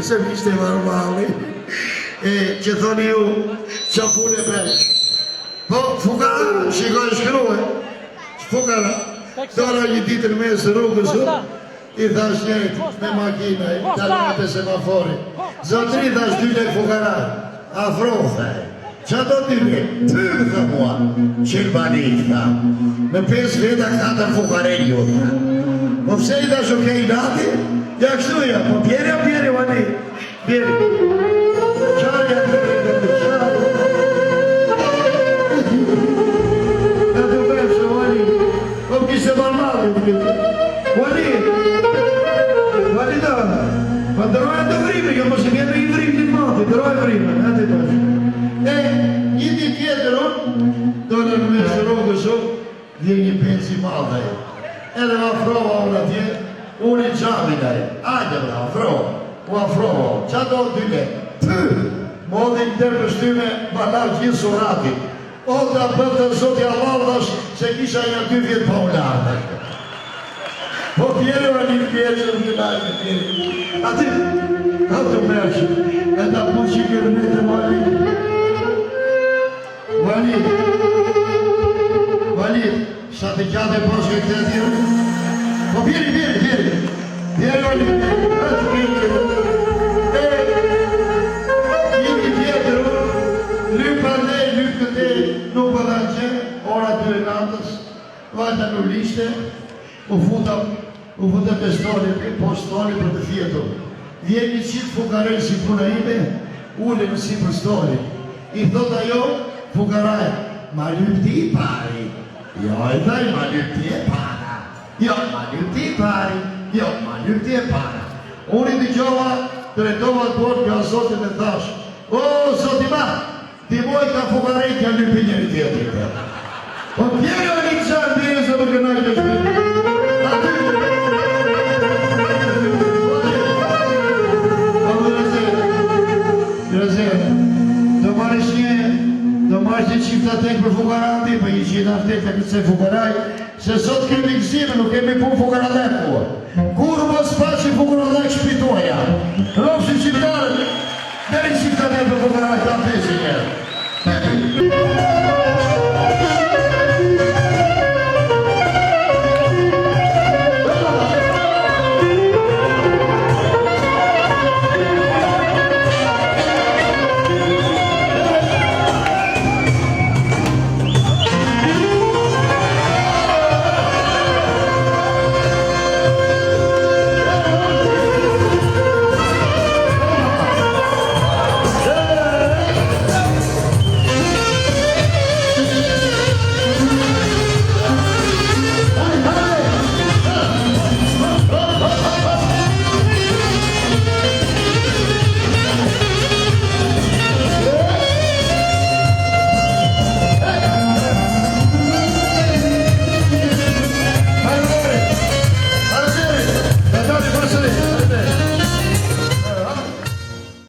Se mishte normali që thoni ju që punë e presh po fukara shikoj shkruhe fukara dora një ditë në mesë rrugës i thash njërit me makina dalë me semafori zotri thash dy lek fukara afro thaj që do t'i lek ty dhe mua Qilbanit tha me 5 veta 4 fukarel ju tha po pse i thash okej nati ja kështu ja, po pjeri, vani, pjeri. Qarja, qarja. E të përshë, vani. Po kise balmali, vani da. Pa dërojë të vrime, jo mos e vjetë i vrimë një mati, dërojë vrime, e të përshë. Një di tjetër, dole në me shërogë shumë, dhe një pensi madhe. Edhe ma frova unë atje, unë i qamit aje, ajde bra, afrovo, qa do dyke, ty, modin të pështyme, banar gjithë surati, o të përtë zoti Allah dhash, se kisha një 2 vjetë pa unë arë, po pjeri o një pjeri, në lajme pjeri, ati, të mërshë, e ta pu që kërë në të Valit, sa të gjate poshke këtë tjërë, po pjeri, Pjeri, një tjetër, lypë andej, lypë këtej, nuk përda që, ora 2 natës, vajta në lishte, u futa të stoli, po stoli për të fjetur. Vjen një qitë fukarel si puna ime, ule në si për stoli. I thot ajo, fukaraj, ma lypë ti pari. Jo, e taj, ma lypë ti e para. Jo, ma lypë ti pari. Jo, ma lypë ti e para. Unë i dëgjova, drejtova të borë nga Zotin e thash. O, Zotin ma, ti moj ka fukarej ka lypë njëri tjetëri. Po pjeri o një qanë bërë se më kënaj të shpiti. Do marrë që qifta tek për fukarati, për 100 aftet e këtë se fukaraj, se sot kemi gzime, nuk kemi pun fukaradek mua. Kur mos pa që fukaradek shpitoja, rofshin qiftarët, dhe i qifta tek për fukaraj të apesi njerë.